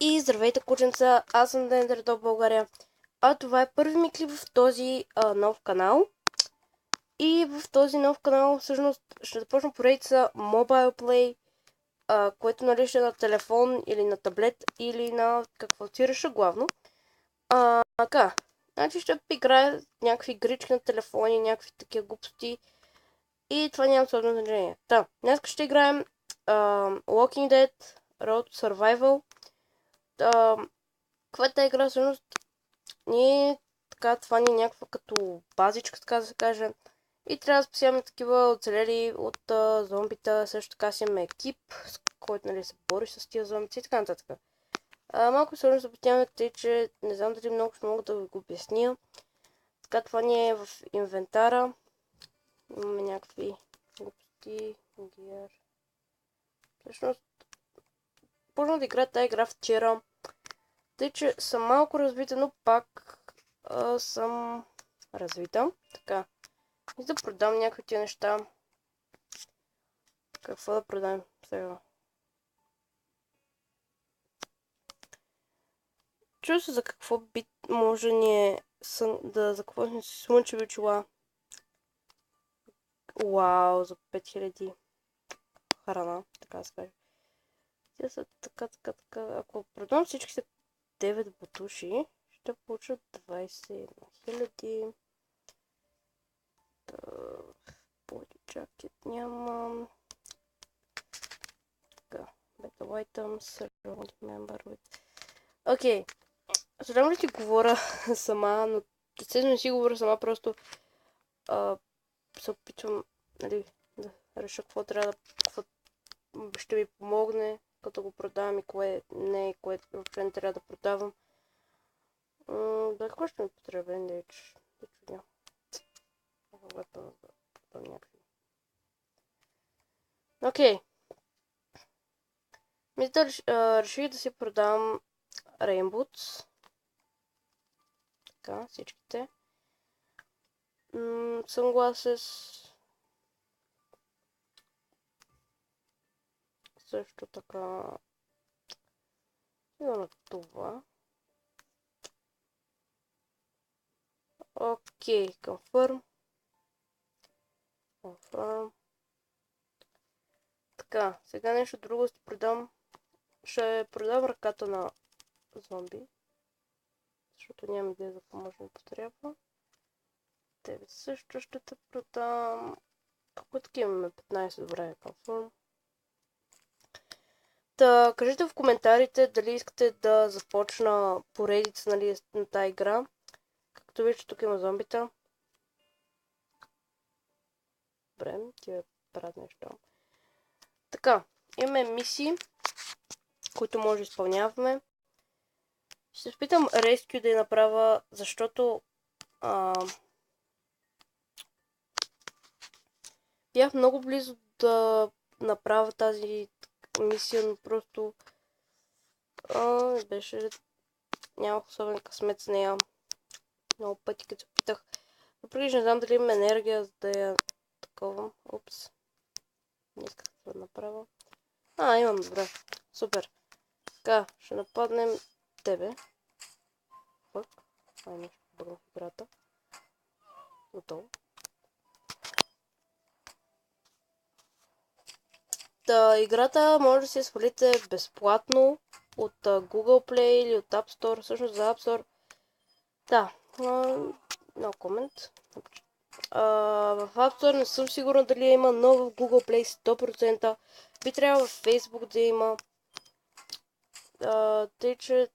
И здравейте, кученца! Аз съм Дендерто в България. А това е първи ми клип в този нов канал. И в този нов канал всъщност ще започна поредица Mobile Play, което нали ще е на телефон или на таблет или на какво си реша главно. Така, значи ще играя някакви игрички на телефони, някакви такива глупости. И това няма особено значение. Днес ще играем Walking Dead Road to Survival. Каква е тази игра всъщност? Това ни е някаква като базичка, така да се каже. И трябва да спасяваме такива оцелели от зомбита. Също така си имаме екип, с който нали, се бори с тия зомбици и така нататък. Малко сложно запитяваме, тъй че не знам дали много ще мога да ви го обясня. Така, това ни е в инвентара. Имаме някакви глупости, гиер. Всъщност, почнах да играя тази игра вчера. Тъй, че съм малко развита, но пак съм развита. Така. И да продам някакви тия неща. Какво да продам сега? Чува се за какво би може ни е за какво ни се слънчеви очила. Вау, за 5000 храна, така да се каже. Те са така. Ако продам всичките 9 бутуши, ще получа 21 000. Body jacket нямам. Така, battle items, surround member with... Окей. Съжалявам ли ти говоря сама, но естествено не си говоря сама, просто се опитвам нали, да реша какво трябва какво ще ми помогне, като го продавам и кое не, кое въобще не трябва да продавам. Какво ще ми потребен, да чудя. Окей. Мисля, реших да си продам Rainboots. Така, всичките. Sunglasses. Също така. Идва на това. Окей, confirm. Така, сега нещо друго ще продам. Ще продам ръката на зомби. Защото нямам идея за какво може да ми потребва. Тебе също ще те продам. Колко такива имаме? 15, добре, confirm. Кажете в коментарите дали искате да започна поредица нали, на тази игра. Както виждате, тук има зомбита. Добре, тия правят нещо. Така, имаме мисии, които може да изпълняваме. Ще спитам Rescue да я направя, защото бях много близо да направя тази мисия, но просто беше... Нямах особен късмет с нея. Много пъти като се питах. Въпреки, че не знам дали има енергия, за да я такова. Упс. Не исках да направя. Имам, добре. Супер. Така, ще нападнем тебе. Пък. Нещо бъгнах играта. Готово. Играта може да си я свалите безплатно от Google Play или от App Store. Всъщност за App Store. No comment. В App Store не съм сигурна дали има, но в Google Play 100%. Би трябвало в Facebook да има. Тъй, че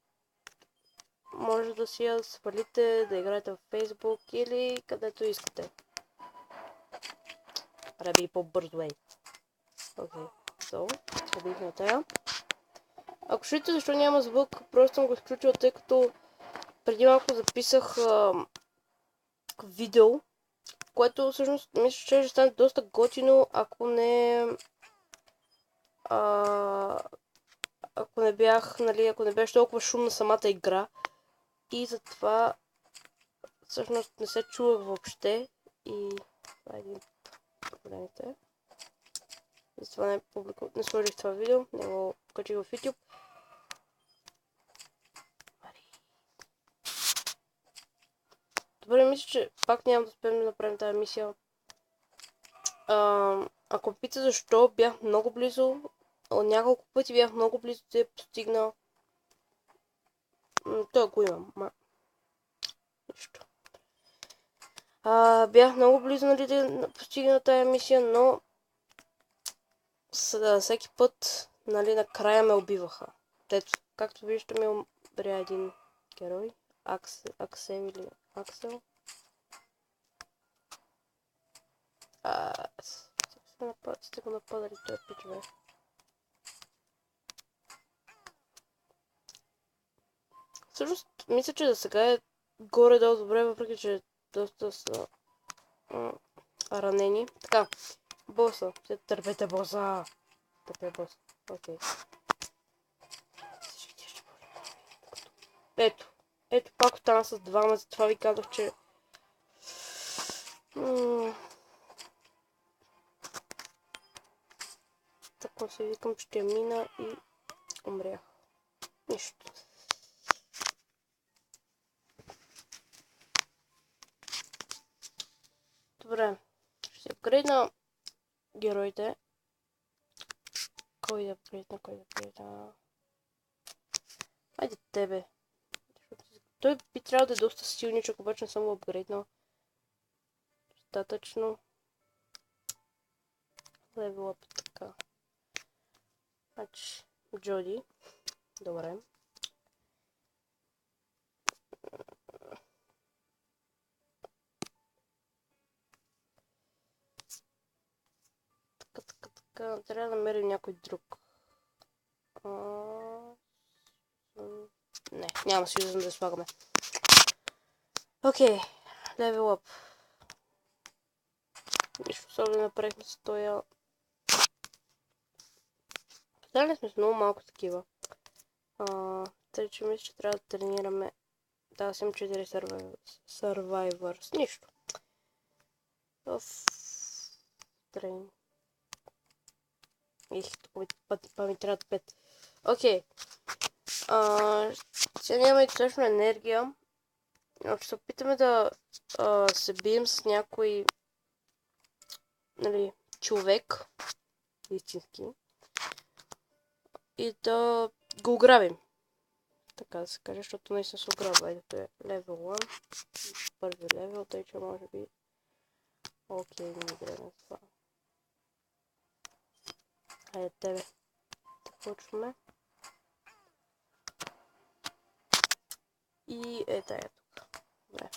може да си я свалите, да играете в Facebook или където искате. Раби по-бързо, Окей, побих на тая. Ако чуете защо няма звук, просто съм го изключила, тъй като преди малко записах видео, което всъщност мисля, че ще стане доста готино, ако не беше толкова шумна самата игра. И затова всъщност не се чувах въобще и това е един проблемите. Затова не сложих това видео, не го качих в YouTube. Добре, мисля, че пак няма да успеем да направим тази мисия. Ако ме пита защо, бях много близо. Няколко пъти бях много близо да я постигна. Той го имам. Нищо. Бях много близо, нали, да постигна тази мисия, но всеки път, нали, накрая ме убиваха. Ето, както виждаме, умря един герой. Аксел или Аксел. Сте го нападали този пич, бе. Всъщност, мисля, че за сега е горе-долу добре, въпреки че доста са ранени. Така, боса. Търпете боса. Търпе боса. Окей. Ето пак остана с двама, затова ви казах, че... Така се викам, ще мина и умрях. Нищо. Добре. Ще апгрейдна героите. Кой да апгрейдна? Айде тебе. Той би трябвало да е доста силничък, обаче не съм го апгрейднал. Достатъчно. Левел ап така. Значи, Джоди. Добре. Така, трябва да намерим някой друг. Не, няма съюзен да слагаме. Окей, левел ап. Нищо особено направихме с тоя. Дали сме с много малко такива. Тъй, че мисля, че трябва да тренираме. Да, съм 4 Survivors. Нищо. Трейн. Тук ми трябва 5. Окей. Сега нямаме точно енергия. Ще се опитаме да се бием с някой, нали, човек. Истински. И да го ограбим. Така да се каже, защото наистина се ограбва. Ето е левел 1. Първи левел, тъй че може би... Окей, не ми гледам това. Хайде тебе. Започваме. И е тая тук. Добре.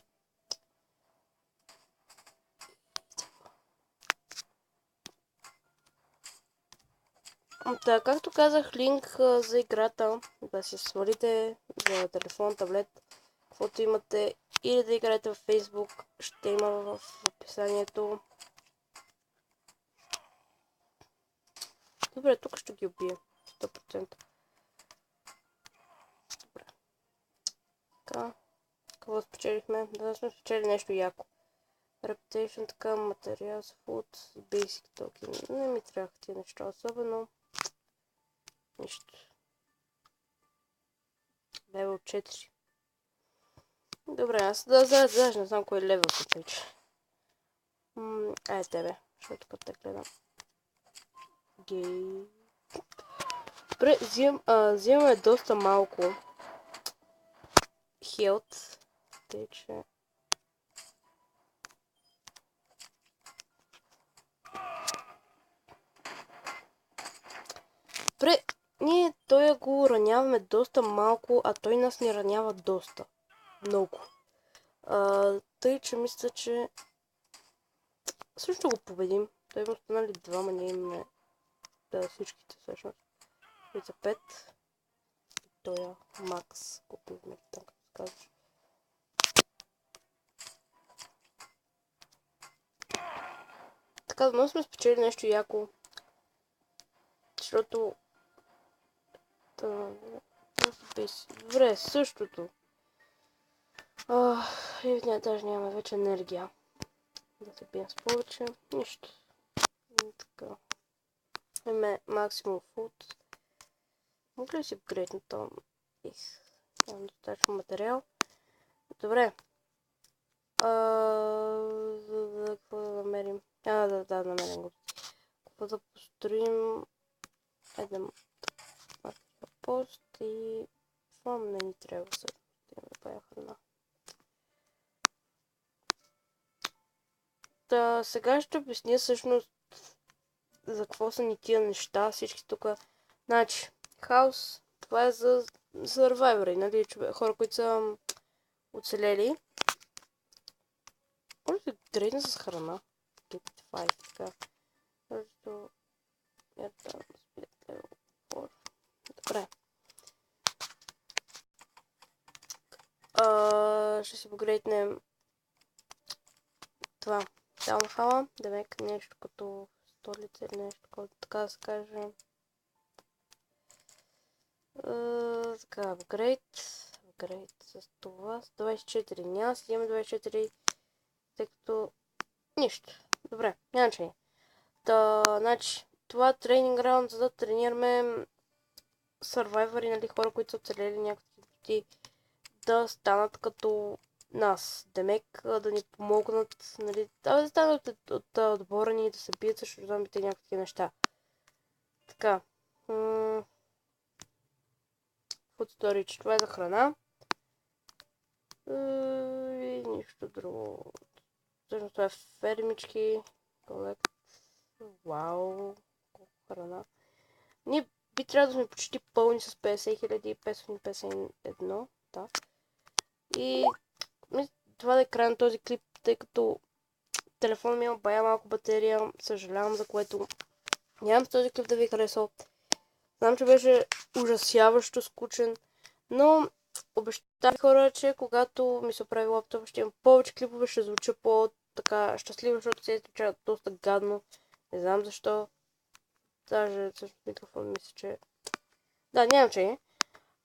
Така, както казах, линк за играта, да си свалите за телефон, таблет, каквото имате, или да играете в Facebook, ще има в описанието. Добре, тук ще ги убия. 100%. Добре. Така. Какво спечелихме? Да сме спечели нещо яко. Reputation, така, Materials, Food, Basic Token. Не ми трябва тия неща особено. Нищо. Левел 4. Добре, аз даже не знам кой е левел тук вече. Ай тебе, защото като те гледам. Гей. Добре, взимаме доста малко хелт. Тъй, че... Добре, ние той го раняваме доста малко, а той нас ни ранява доста. Много. Тъй, че мисля, че също го победим. Той има останали двама, ние имаме всичките всъщност. И за 5. И той Макс го победим, така да кажеш. Така, но сме спечели нещо яко. Защото... Добре, същото. И даже нямаме вече енергия. Да се бием с повече. Нищо. Така. Имаме максимум фуд. Мога ли си апгрейдна там? Нямам достатъчно материал. Добре. Какво да намерим? Да, намерим го. Какво да построим? Едем пост и това не ни трябва също. Да бая храна. Та, сега ще обясня всъщност за какво са ни тия неща, всички тук. Значи, хаус, това е за survivor, нали, хора, които са оцелели. Може да трейдна с храна. Get 5, така. Защото... Добре. Ще си апгрейднем това. Таунхала, демек нещо като столица или нещо, като така да се каже. Така, апгрейд с това, с 24. Няма си имаме 24, тъй като нищо. Добре, няма че. Значи, това тренинг раунд, за да тренираме сървайвъри, нали, хора, които са оцелели някакви пъти, да станат като нас. Демек, да ни помогнат, нали, да станат от отбора ни, да се бият срещу зомбите и някакви неща. Така. Food storage, това е за храна. И нищо друго. Всъщност това е фермички. Вау, колко храна. Ние би трябвало да сме почти пълни с 50 551. Да. И това да е край на този клип, тъй като телефонът ми има бая малко батерия. Съжалявам, за което нямам с този клип да ви е харесал. Знам, че беше ужасяващо скучен, но обещах хора, че когато ми се оправи лаптоп, ще имам повече клипове, ще звуча по-така щастлива, защото се звуча доста гадно. Не знам защо. Даже също микрофон мисля, че... Да, нямам че.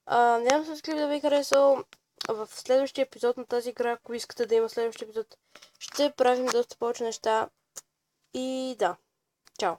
Нямам с клип да ви е харесал. В следващия епизод на тази игра, ако искате да има следващия епизод, ще правим доста повече неща. И да, чао!